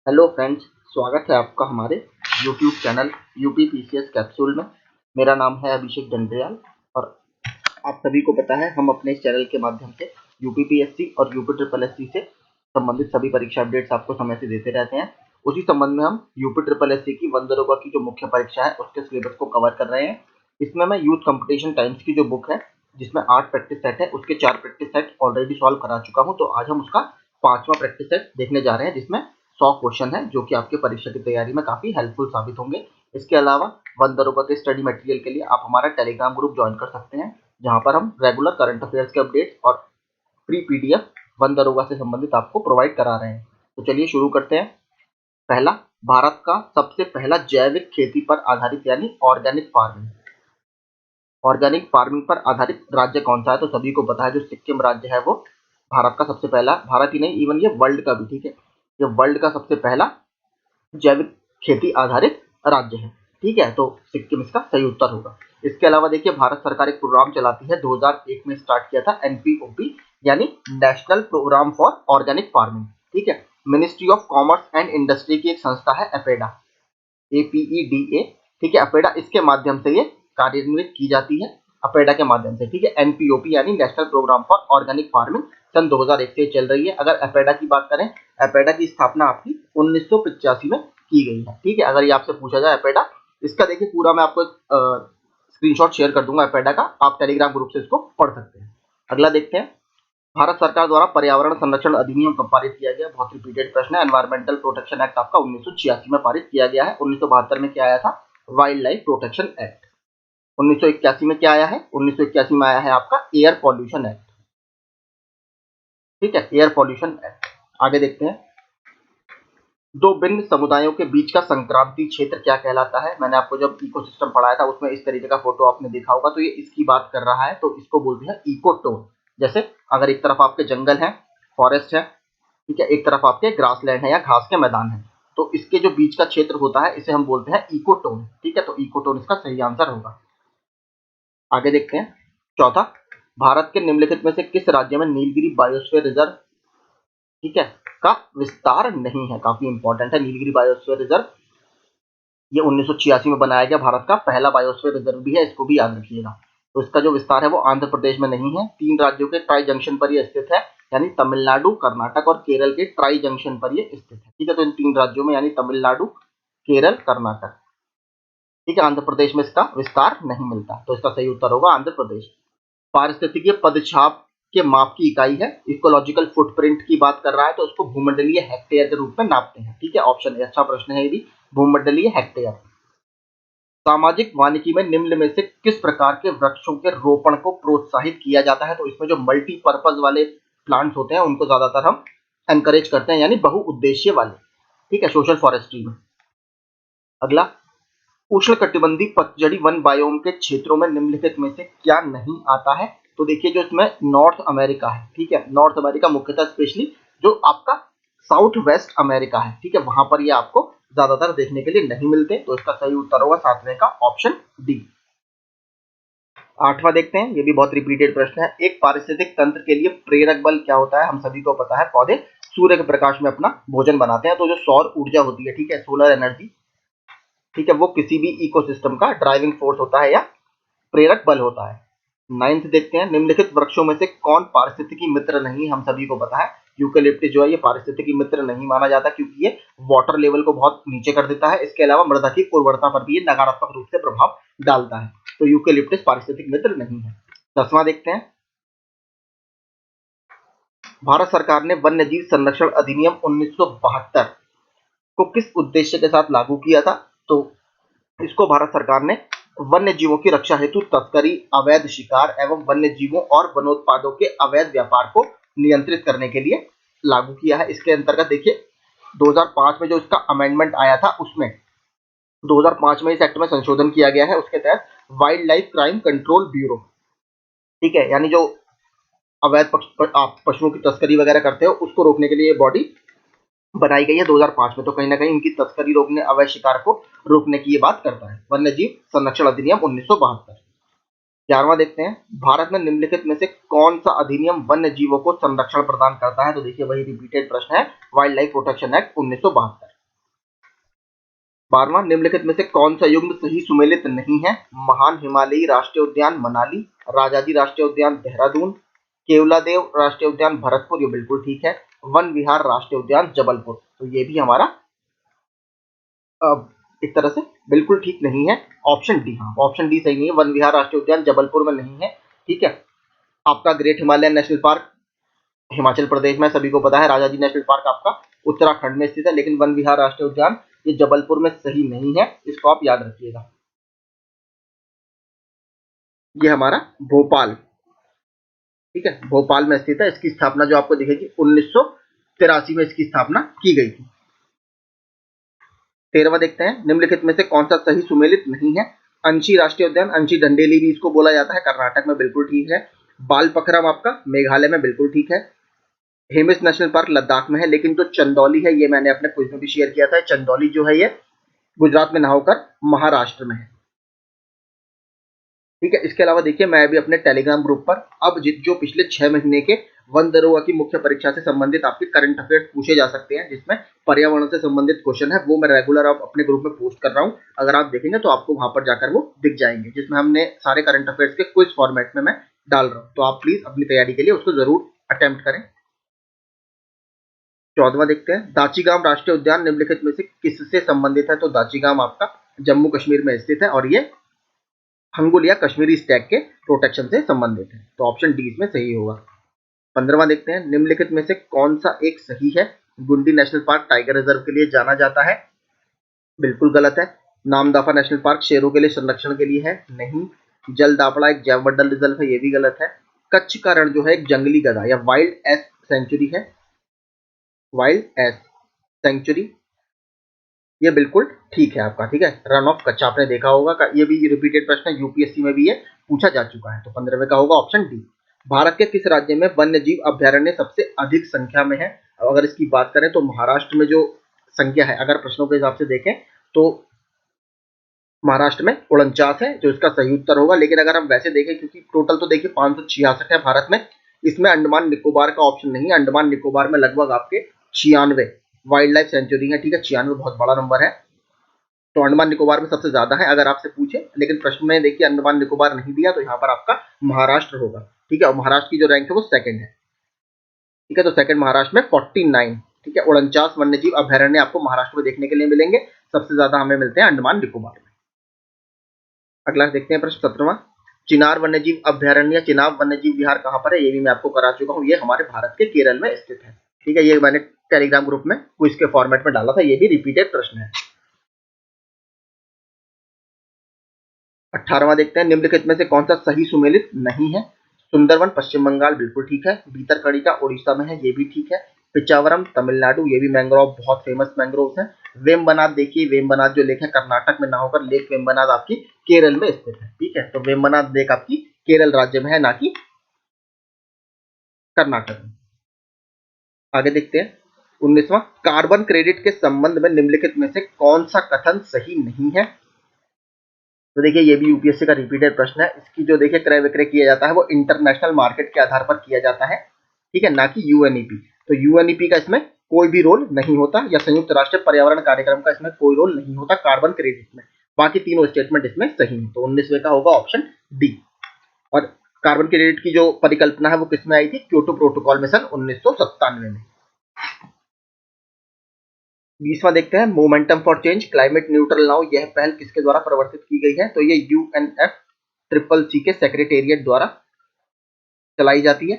Hello friends, स्वागत है आपका हमारे YouTube channel UP PCS capsule में। मेरा नाम है अभिषेक डंडरियाल और आप सभी को पता है हम अपने इस चैनल के माध्यम से यूपीपीएससी और यूपी ट्रिपल एससी से संबंधित सभी परीक्षा अपडेट्स आपको समय से देते रहते हैं। उसी संबंध में हम यूपी ट्रिपल एससी की वन दरोगा की जो मुख्य परीक्षा है उसके सिलेबस को कवर कर रहे हैं। इसमें मैं यूथ कंपटीशन टाइम्स की जो बुक है जिसमें 8 प्रैक्टिस सेट है उसके 4 प्रैक्टिस सेट ऑलरेडी सॉल्व करा चुका हूँ। तो आज हम उसका 5वां प्रैक्टिस सेट देखने जा रहे हैं जिसमें 100 क्वेश्चन है जो कि आपके परीक्षा की तैयारी में काफी हेल्पफुल साबित होंगे। इसके अलावा वन दरोगा के स्टडी मटेरियल के लिए आप हमारा टेलीग्राम ग्रुप ज्वाइन कर सकते हैं जहां पर हम रेगुलर करंट अफेयर्स के अपडेट्स और फ्री पीडीएफ वन दरोगा से संबंधित आपको प्रोवाइड करा रहे हैं। तो चलिए शुरू करते हैं। पहला, भारत का सबसे पहला जैविक खेती पर आधारित यानी ऑर्गेनिक फार्मिंग पर आधारित राज्य कौन सा है? तो सभी को पता है जो सिक्किम राज्य है वो भारत का सबसे पहला, भारत ही नहीं इवन ये वर्ल्ड का भी, ठीक है, ये वर्ल्ड का सबसे पहला जैविक खेती आधारित राज्य है। ठीक है, तो सिक्किम इसका सही उत्तर होगा। इसके अलावा देखिए भारत सरकार एक प्रोग्राम चलाती है, 2001 में स्टार्ट किया था, एनपीओपी यानी national programme for organic farming. ठीक है, ministry of commerce and industry की एक संस्था है एपेडा, एपीईडीए। ठीक है, अपेडा इसके माध्यम से ये कार्यान्वित की जाती है, अपेडा के माध्यम से। ठीक है, एनपीओपी यानी national programme for organic farming सन 2001 से चल रही है। अगर अपेडा की बात करें, अपेडा की स्थापना आपकी 1985 में की गई है। ठीक है, अगर ये आपसे पूछा जाए अपेडा, इसका देखिए पूरा मैं आपको एक स्क्रीनशॉट शेयर कर दूंगा अपेडा का, आप टेलीग्राम ग्रुप से इसको पढ़ सकते हैं। अगला देखते हैं, भारत सरकार द्वारा पर्यावरण संरक्षण अधिनियम कब पारित किया गया? बहुत रिपीटेड प्रश्न है। एनवायरमेंटल प्रोटेक्शन एक्ट आपका 1986 में पारित किया गया है। 1972 में क्या आया था? Wild life protection act. 1981 में क्या आया है? 1981 में आया है आपका एयर पॉल्यूशन एक्ट। ठीक है, एयर पॉल्यूशन एक्ट। आगे देखते हैं, दो भिन्न समुदायों के बीच का संक्रांति क्षेत्र क्या कहलाता है? मैंने आपको जब इकोसिस्टम पढ़ाया था उसमें इस तरीके का फोटो आपने देखा होगा, तो ये इसकी बात कर रहा है, तो इसको बोलते हैं इकोटोन। जैसे अगर एक तरफ आपके जंगल है, फॉरेस्ट है, ठीक है, एक तरफ आपके ग्रासलैंड है या घास के मैदान है, तो इसके जो बीच का क्षेत्र होता है इसे हम बोलते हैं इकोटोन। ठीक है, तो इकोटोन इसका सही आंसर होगा। आगे देखते हैं, चौथा, भारत के निम्नलिखित में से किस राज्य में नीलगिरी बायोस्फीयर रिजर्व, ठीक है, का विस्तार नहीं है? काफी इंपॉर्टेंट है नीलगिरी बायोस्फीयर रिजर्व। ये 1986 में बनाया गया, भारत का पहला बायोस्फीयर रिजर्व भी है, इसको भी याद रखिएगा। तो इसका जो विस्तार है वो आंध्र प्रदेश में नहीं है, 3 राज्यों के ट्राई जंक्शन पर ये स्थित है, यानी तमिलनाडु, कर्नाटक और केरल के ट्राई जंक्शन पर ये स्थित है। ठीक है, तो इन 3 राज्यों में यानी तमिलनाडु, केरल, कर्नाटक। ठीक है, आंध्र प्रदेश में इसका विस्तार नहीं मिलता, तो इसका सही उत्तर होगा आंध्र प्रदेश। पारिस्थितिकीय पदछाप के माप की इकाई है, इकोलॉजिकल फुटप्रिंट की बात कर रहा है, तो उसको भूमंडलीय हेक्टेयर के रूप में नापते हैं। ठीक है, ऑप्शन ए अच्छा प्रश्न है ये भी, भूमंडलीय हेक्टेयर। सामाजिक वानिकी में निम्न में से किस प्रकार के वृक्षों के रोपण को प्रोत्साहित किया जाता है? तो इसमें जो मल्टीपर्पज वाले प्लांट्स होते हैं उनको ज्यादातर हम एनकरेज करते हैं, यानी बहुउद्देशीय वाले। ठीक है, सोशल फॉरेस्ट्री में। अगला, उष्णकटिबंधीय पतझड़ी वन बायोम के क्षेत्रों में निम्नलिखित में से क्या नहीं आता है? तो देखिए जो इसमें नॉर्थ अमेरिका है, ठीक है, नॉर्थ अमेरिका मुख्यतः स्पेशली जो आपका साउथ वेस्ट अमेरिका है, ठीक है, वहां पर ये आपको ज्यादातर देखने के लिए नहीं मिलते, तो इसका सही उत्तर होगा 7वें का ऑप्शन डी। 8वां देखते हैं, ये भी बहुत रिपीटेड प्रश्न है, एक पारिस्थितिक तंत्र के लिए प्रेरक बल क्या होता है? हम सभी को पता है पौधे सूर्य के प्रकाश में अपना भोजन बनाते हैं, तो जो सौर ऊर्जा होती है, ठीक है, सोलर एनर्जी, ठीक है, वो किसी भी इकोसिस्टम का ड्राइविंग फोर्स होता है या प्रेरक बल होता है। 9th देखते हैं, निम्नलिखित वृक्षों में से कौन पारिस्थितिकी मित्र नहीं? हम सभी को पता है यूकेलिप्टस जो है ये पारिस्थितिकी मित्र नहीं माना जाता क्योंकि ये वाटर लेवल को बहुत नीचे कर देता है, इसके अलावा मृदा की उर्वरता पर भी ये नकारात्मक रूप से प्रभाव डालता है, तो यूकेलिप्टस पारिस्थितिक मित्र नहीं है। 10वां देखते हैं, भारत सरकार ने वन्यजीव संरक्षण अधिनियम 1972 को किस उद्देश्य के साथ लागू किया था? तो इसको भारत सरकार ने वन्य जीवों की रक्षा हेतु तस्करी, अवैध शिकार एवं वन्य जीवों और वनोत्पादों के अवैध व्यापार को नियंत्रित करने के लिए लागू किया है। इसके अंतर्गत देखिए 2005 में जो इसका अमेंडमेंट आया था उसमें 2005 में इस एक्ट में संशोधन किया गया है, उसके तहत wild life crime control bureau, ठीक है, यानी जो अवैध आप पशुओं की तस्करी वगैरह करते हो उसको रोकने के लिए बॉडी बनाई गई है 2005 में, तो कहीं ना कहीं इनकी तस्करी रोकने, अवैध शिकार को रोकने की ये बात करता है वन्यजीव संरक्षण अधिनियम 1972। 11वां देखते हैं, भारत में निम्नलिखित में से कौन सा अधिनियम वन्य जीवों को संरक्षण प्रदान करता है? तो देखिए वही रिपीटेड प्रश्न है, वाइल्ड लाइफ प्रोटेक्शन एक्ट 1972। 12वां, निम्नलिखित में से कौन सा युग्म सही सुमेलित नहीं है? महान हिमालयी राष्ट्रीय उद्यान मनाली, राजाजी राष्ट्रीय उद्यान देहरादून, केवलादेव राष्ट्रीय उद्यान भरतपुर, ये बिल्कुल ठीक है। वन विहार राष्ट्रीय उद्यान जबलपुर, तो ये भी हमारा एक तरह से बिल्कुल ठीक नहीं है। ऑप्शन डी, हाँ ऑप्शन डी सही नहीं है, वन विहार राष्ट्रीय उद्यान जबलपुर में नहीं है। ठीक है, आपका great Himalayan national park Himachal Pradesh में, सभी को पता है। राजाजी नेशनल पार्क आपका उत्तराखंड में स्थित है, लेकिन वन विहार राष्ट्रीय उद्यान ये जबलपुर में सही नहीं है, इसको आप याद रखिएगा। ये हमारा भोपाल, ठीक है, भोपाल में स्थित है। इसकी स्थापना जो आपको दिखेगी 1983 में इसकी स्थापना की गई थी। 13वां देखते हैं, निम्नलिखित में से कौन सा सही सुमेलित नहीं है? अंशी राष्ट्रीय उद्यान, अंशी डंडेली भी इसको बोला जाता है, कर्नाटक में, बिल्कुल ठीक है। बालपखरम आपका मेघालय में, बिल्कुल ठीक है। हेमिस नेशनल पार्क लद्दाख में है, लेकिन जो चंदौली है ये मैंने अपने क्विज में भी शेयर किया था, चंदौली जो है ये गुजरात में ना होकर महाराष्ट्र में है। ठीक है, इसके अलावा देखिए मैं भी अपने टेलीग्राम ग्रुप पर अब जो पिछले 6 महीने के वन दरोगा की मुख्य परीक्षा से संबंधित आपके करंट अफेयर्स पूछे जा सकते हैं, जिसमें पर्यावरण से संबंधित क्वेश्चन है, वो मैं रेगुलर अब अपने ग्रुप में पोस्ट कर रहा हूँ। अगर आप देखेंगे तो आपको वहां पर जाकर वो दिख जाएंगे, जिसमें हमने सारे करंट अफेयर्स के क्विज फॉर्मेट में मैं डाल रहा हूँ, तो आप प्लीज अपनी तैयारी के लिए उसको जरूर अटेम्प्ट करें। 14वां देखते हैं, दाचीगाम राष्ट्रीय उद्यान निम्नलिखित में से किससे संबंधित है? तो दाचीगाम आपका जम्मू कश्मीर में स्थित है और ये हंगुल या कश्मीरी स्टैग के प्रोटेक्शन से संबंधित है, तो ऑप्शन डी इसमें सही होगा। 15वां देखते हैं, निम्नलिखित में से कौन सा एक सही है? गुंडी नेशनल पार्क टाइगर रिजर्व के लिए जाना जाता है, बिल्कुल गलत है। नामदाफा नेशनल पार्क शेरों के लिए संरक्षण के लिए है, नहीं। जलदापड़ा एक जैव मंडल रिजर्व है, ये भी गलत है। कच्छ का रण जो है एक जंगली गधा या वाइल्ड एस सेंचुरी है, वाइल्ड एस सेंचुरी, ये बिल्कुल ठीक है आपका। ठीक है, रन ऑफ कच्छ आपने देखा होगा, ये भी रिपीटेड प्रश्न है, यूपीएससी में भी ये पूछा जा चुका है, तो 15वें का होगा ऑप्शन डी। भारत के किस राज्य में वन्य जीव अभ्यारण्य सबसे अधिक संख्या में है? अगर इसकी बात करें तो महाराष्ट्र में जो संख्या है, अगर प्रश्नों के हिसाब से देखें तो महाराष्ट्र में 49 है, जो इसका सही उत्तर होगा। लेकिन अगर हम वैसे देखें, क्योंकि टोटल तो देखिए 566 है भारत में, इसमें अंडमान निकोबार का ऑप्शन नहीं है। अंडमान निकोबार में लगभग आपके 96 वाइल्ड लाइफ सेंचुरी है। ठीक है, 96 बहुत बड़ा नंबर है, तो अंडमान निकोबार में सबसे ज्यादा है अगर आपसे पूछे, लेकिन प्रश्न में देखिए अंडमान निकोबार नहीं दिया, तो यहाँ पर आपका महाराष्ट्र होगा। ठीक है, और महाराष्ट्र की जो रैंक है वो सेकंड है। ठीक है, तो सेकंड महाराष्ट्र में 49। ठीक है, 49 वन्य जीव अभ्यारण्य आपको महाराष्ट्र में देखने के लिए मिलेंगे, सबसे ज्यादा हमें मिलते हैं अंडमान निकोबार में। अगला देखते हैं प्रश्न 17वां, चिनार वन्यजीव अभ्यारण्य, चिनाब वन्यजीव विहार कहाँ पर है? ये भी मैं आपको करा चुका हूँ, ये हमारे भारत के केरल में स्थित है। ठीक है, ये मैंने टेलीग्राम ग्रुप में क्विज के फॉर्मेट में डाला था, ये भी रिपीटेड प्रश्न है। 18वां देखते हैं, निम्नलिखित में से कौन सा सही सुमेलित नहीं है? सुंदरवन पश्चिम बंगाल, बिल्कुल ठीक है। भीतरकनिका उड़ीसा में है, ये भी ठीक है। पिचावरम तमिलनाडु, ये भी मैंग्रोव बहुत फेमस मैंग्रोव है। वेम्बनाथ देखिए, वेम्बनाथ जो लेक है कर्नाटक में ना होकर लेक वेम्बनाथ आपकी केरल में स्थित है। ठीक है, तो वेम्बनाथ लेक आपकी केरल राज्य में है, ना कि कर्नाटक में। आगे देखते हैं 19वां, कार्बन क्रेडिट के संबंध में निम्नलिखित में से कौन सा कथन सही नहीं है? तो देखिए ये भी यूपीएससी का रिपीटेड प्रश्न है। इसकी जो देखिए क्रय विक्रय किया जाता है वो इंटरनेशनल मार्केट के आधार पर किया जाता है, ठीक है, ना कि यूएनईपी। तो यूएनईपी का इसमें कोई भी रोल नहीं होता, या संयुक्त राष्ट्र पर्यावरण कार्यक्रम का इसमें कोई रोल नहीं होता कार्बन क्रेडिट में। बाकी तीनों स्टेटमेंट इसमें सही है, तो 19वें का होगा ऑप्शन डी। और कार्बन क्रेडिट की जो परिकल्पना है वो किसमें आई थी? क्योटो प्रोटोकॉल में सन 1997 में। 20वां देखते हैं, momentum for change climate neutral now, यह पहल किसके द्वारा प्रवर्तित की गई है? तो ये यूएनएफ ट्रिपल सी के सेक्रेटेरिएट द्वारा चलाई जाती है।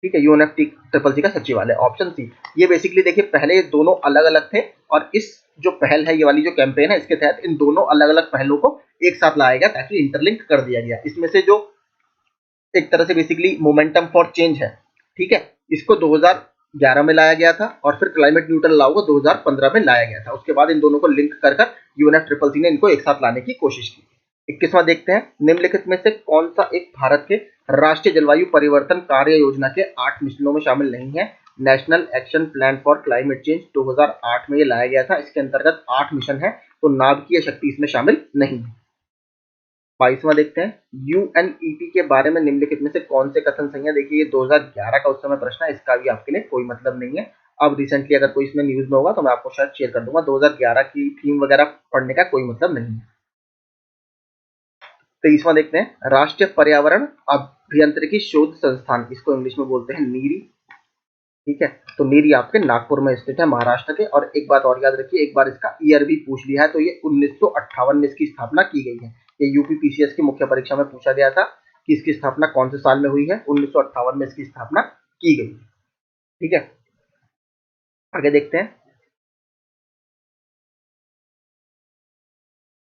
ठीक है, यूएनएफ ट्रिपल सी का सचिवालय, ऑप्शन सी। ये बेसिकली देखिए पहले ये दोनों अलग अलग थे, और इस जो पहल है, ये वाली जो कैंपेन है, इसके तहत इन दोनों अलग अलग पहलों को एक साथ लाया गया ताकि इंटरलिंक कर दिया गया। इसमें से जो एक तरह से बेसिकली मोमेंटम फॉर चेंज है, ठीक है, इसको 2011 में लाया गया था, और फिर क्लाइमेट न्यूट्रल लॉ को 2015 में लाया गया था। उसके बाद इन दोनों को लिंक कर कर यूएनएफ ट्रिपल सी ने इनको एक साथ लाने की कोशिश की। 21वां देखते हैं, निम्नलिखित में से कौन सा एक भारत के राष्ट्रीय जलवायु परिवर्तन कार्य योजना के 8 मिशनों में शामिल नहीं है? National action plan for climate change 2008 में ये लाया गया था, इसके अंतर्गत 8 मिशन है, तो नाभिकीय शक्ति इसमें शामिल नहीं है। 22वां देखते हैं, यूएनईपी के बारे में निम्नलिखित में से कौन से कथन सही है? देखिए ये 2011 का उस समय प्रश्न है, इसका भी आपके लिए कोई मतलब नहीं है। अब रिसेंटली अगर कोई इसमें न्यूज में होगा तो मैं आपको शायद शेयर कर दूंगा। 2011 की थीम वगैरह पढ़ने का कोई मतलब नहीं है। 23वां देखते हैं, राष्ट्रीय पर्यावरण अभियांत्रिकी शोध संस्थान, इसको इंग्लिश में बोलते हैं नीरी। ठीक है, तो नीरी आपके नागपुर में स्थित है, महाराष्ट्र के। और एक बात और याद रखिए, एक बार इसका ईयर भी पूछ लिया है, तो ये 1958 में इसकी स्थापना की गई है। ये यूपी पीसीएस की मुख्य परीक्षा में पूछा गया था कि इसकी स्थापना कौन से साल में हुई है। 1958 में इसकी स्थापना की गई है। ठीक है, आगे देखते हैं।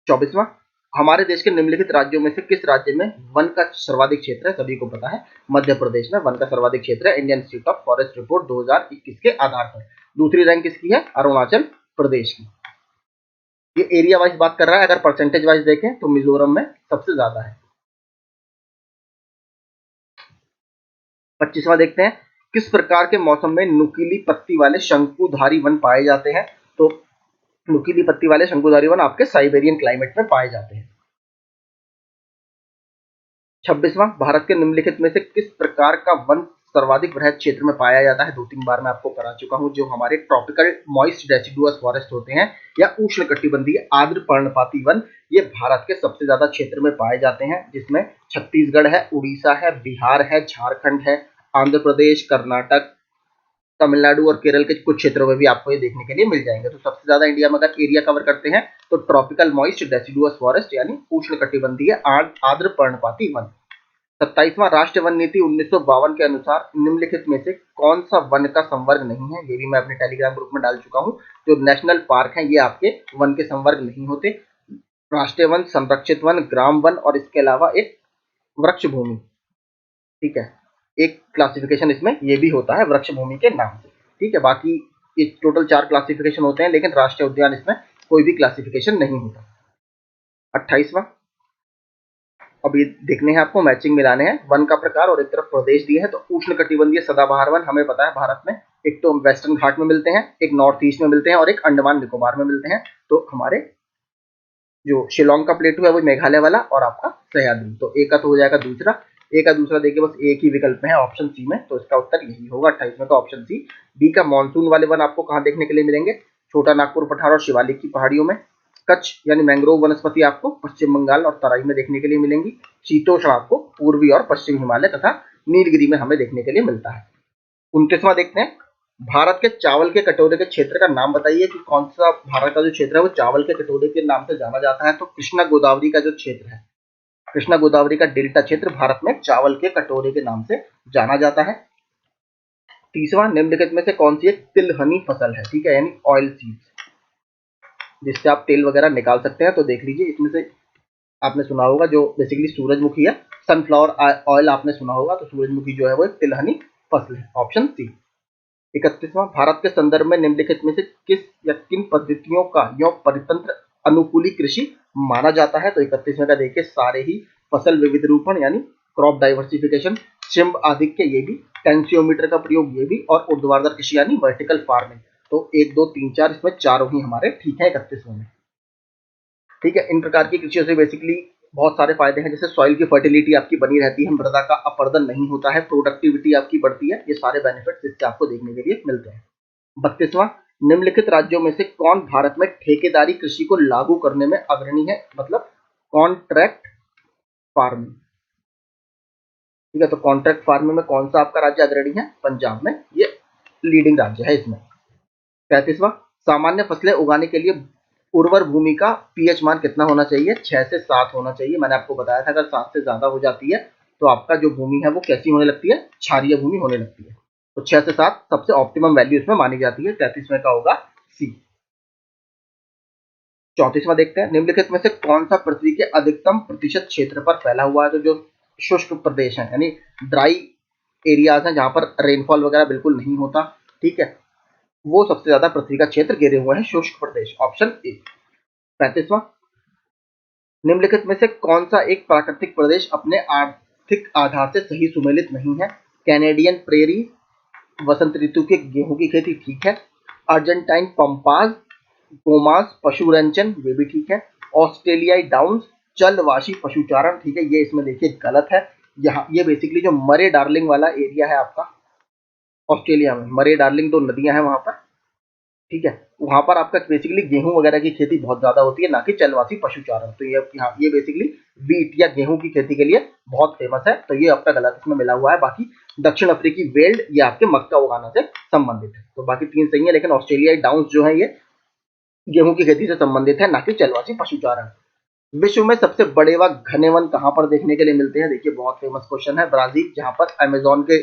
24वां, हमारे देश के निम्नलिखित राज्यों में से किस राज्य में वन का सर्वाधिक क्षेत्र है? सभी को पता है, मध्य प्रदेश में वन का सर्वाधिक क्षेत्र है, Indian institute of forest report 2021 के आधार पर। दूसरी रैंक किसकी है? अरुणाचल प्रदेश की। ये एरिया वाइज बात कर रहा है, अगर परसेंटेज वाइज देखें तो मिजोरम में सबसे ज्यादा है। 25वां देखते हैं, किस प्रकार के मौसम में नुकीली पत्ती वाले शंकुधारी वन पाए जाते हैं? तो नुकीली पत्ती वाले शंकुधारी वन आपके साइबेरियन क्लाइमेट में पाए जाते हैं। 26वां, भारत के निम्नलिखित में से किस प्रकार का वन सर्वाधिक वृहद क्षेत्र में पाया जाता है? 2-3 बार मैं आपको करा चुका हूं, जो हमारे ट्रॉपिकल मॉइस्ट डेसिडुअस फॉरेस्ट होते हैं या उष्णकटिबंधीय आर्द्र पर्णपाती वन, ये भारत के सबसे ज्यादा क्षेत्र में पाए जाते हैं, जिसमें छत्तीसगढ़ है, उड़ीसा है, बिहार है, झारखंड है, आंध्र प्रदेश, कर्नाटक, तमिलनाडु और केरल के कुछ क्षेत्रों में भी आपको ये देखने के लिए मिल जाएंगे। तो सबसे ज्यादा इंडिया में अगर एरिया कवर करते हैं तो ट्रॉपिकल मॉइस्ट डेसिडुअस फॉरेस्ट यानी उष्णकटिबंधीय आर्द्र पर्णपाती वन। 27वां, राष्ट्रीय वन नीति 1952 के अनुसार निम्नलिखित में से कौन सा वन का संवर्ग नहीं है? ये भी मैं अपने टेलीग्राम ग्रुप में डाल चुका हूँ। जो नेशनल पार्क है ये आपके वन के संवर्ग नहीं होते। राष्ट्रीय वन, संरक्षित वन, ग्राम वन और इसके अलावा एक वृक्ष भूमि। ठीक है, एक क्लासिफिकेशन इसमें ये भी होता है वृक्ष भूमि के नाम से। ठीक है, बाकी ये टोटल 4 क्लासिफिकेशन होते हैं, लेकिन राष्ट्रीय उद्यान इसमें कोई भी क्लासिफिकेशन नहीं होता। 28वां, अब ये देखने हैं आपको, मैचिंग मिलाने हैं। वन का प्रकार और एक तरफ प्रदेश दिए हैं, तो उष्णकटिबंधीय सदाबहार वन हमें पता है भारत में एक तो वेस्टर्न घाट में मिलते हैं, एक नॉर्थ ईस्ट में मिलते हैं और एक अंडमान निकोबार में मिलते हैं। तो हमारे जो शिलोंग का प्लेटू है वो मेघालय वाला और आपका सह्याद्री, तो ए का तो हो जाएगा दूसरा। ए का दूसरा देखिए, बस एक ही विकल्प में है ऑप्शन सी में, तो इसका उत्तर यही होगा 28वें का ऑप्शन सी। बी का मानसून वाले वन आपको कहाँ देखने के लिए मिलेंगे? छोटा नागपुर पठार और शिवालिक की पहाड़ियों में। कच्छ यानी मैंग्रोव वनस्पति आपको पश्चिम बंगाल और तराई में देखने के लिए मिलेंगी। शीतोष्ण आपको पूर्वी और पश्चिम हिमालय तथा नीलगिरी में हमें देखने के लिए मिलता है। 29वां देखते हैं, भारत के चावल के कटोरे के क्षेत्र का नाम बताइए कि कौन सा भारत का जो क्षेत्र है वो चावल के कटोरे के नाम से जाना जाता है? तो कृष्णा गोदावरी का जो क्षेत्र है, कृष्णा गोदावरी का डेल्टा क्षेत्र भारत में चावल के कटोरे के नाम से जाना जाता है। 30वां, निम्नलिखित में से कौन सी एक तिलहनी फसल है? ठीक है, यानी ऑयल सीड्स, जिससे आप तेल वगैरह निकाल सकते हैं। तो देख लीजिए, इसमें से आपने सुना होगा जो बेसिकली सूरजमुखी है, सनफ्लावर ऑयल आपने सुना होगा, तो सूरजमुखी जो है वो एक तिलहनी फसल है, ऑप्शन सी। 31वां, भारत के संदर्भ में निम्नलिखित में से किस या किन पद्धतियों का यह परितंत्र अनुकूली कृषि माना जाता है? तो 31वें का देखिए, सारे ही फसल विविध रूपण यानी क्रॉप डाइवर्सिफिकेशन, शिम्ब आधिक्य ये भी, टेंसियोमीटर का प्रयोग ये भी, और ऊर्ध्वाधर कृषि यानी वर्टिकल फार्मिंग। तो 1, 2, 3, 4 इसमें चारों ही हमारे ठीक है 31वें में। ठीक है, इन प्रकार की कृषियों से बेसिकली बहुत सारे फायदे हैं, जैसे सॉइल की फर्टिलिटी आपकी बनी रहती है, मृदा का अपरदन नहीं होता है, प्रोडक्टिविटी आपकी बढ़ती है। ये सारे बेनिफिट्स इससे आपको देखने के लिए मिलते हैं। 32वां, निम्नलिखित राज्यों में से कौन भारत में ठेकेदारी कृषि को लागू करने में अग्रणी है? मतलब कॉन्ट्रैक्ट फार्मिंग। ठीक है, तो कॉन्ट्रैक्ट फार्मिंग में कौन सा आपका राज्य अग्रणी है? पंजाब में ये लीडिंग राज्य है इसमें। 35वां, सामान्य फसलें उगाने के लिए उर्वर भूमि का पीएच मान कितना होना चाहिए? 6 से 7 होना चाहिए। मैंने आपको बताया था, अगर 7 से ज्यादा हो जाती है तो आपका जो भूमि है वो कैसी होने लगती है? क्षारीय भूमि होने लगती है। तो 6 से 7 सबसे ऑप्टिमम वैल्यू इसमें मानी जाती है। 33वें का होगा सी। 34वां देखते हैं, निम्नलिखित में से कौन सा पृथ्वी के अधिकतम प्रतिशत क्षेत्र पर फैला हुआ है? तो जो शुष्क प्रदेश है यानी ड्राई एरियाज हैं, जहां पर रेनफॉल वगैरह बिल्कुल नहीं होता, ठीक है, वो सबसे ज्यादा पृथ्वी का क्षेत्र घेरे हुए हैं शुष्क प्रदेश, ऑप्शन ए। 35वां, निम्नलिखित में से कौन सा एक प्राकृतिक प्रदेश अपने आर्थिक आधार से सही सुमेलित नहीं है? कैनेडियन प्रेरी, वसंत ऋतु के गेहूं की खेती, ठीक है, अर्जेंटाइन पंपास, गोमास पशुरंजन, ये भी ठीक है, ऑस्ट्रेलियाई डाउन्स, चलवासी पशुचारण, ठीक है, ये इसमें देखिए गलत है। यहाँ ये बेसिकली जो मरे डार्लिंग वाला एरिया है आपका, ऑस्ट्रेलिया में मरे डार्लिंग 2 नदियां हैं वहां पर, ठीक है। वहां पर आपका बेसिकली गेहूं वगैरह की खेती बहुत ज्यादा होती है, ना कि चलवासी पशुचारण। तो ये यहाँ ये बेसिकली वीट या गेहूं की खेती के लिए बहुत फेमस है, तो ये आपका गलत इसमें मिला हुआ है। बाकी दक्षिण अफ्रीकी वेल्ड ये आपके मक्का उगाना से संबंधित है, तो बाकी 3 सही है, लेकिन ऑस्ट्रेलियाई डाउन्स जो है ये गेहूं की खेती से संबंधित है, ना कि चलवासी पशुचारण। विश्व में सबसे बड़े व घने वन कहाँ पर देखने के लिए मिलते हैं? देखिए बहुत फेमस क्वेश्चन है, ब्राजील, जहां पर अमेजोन के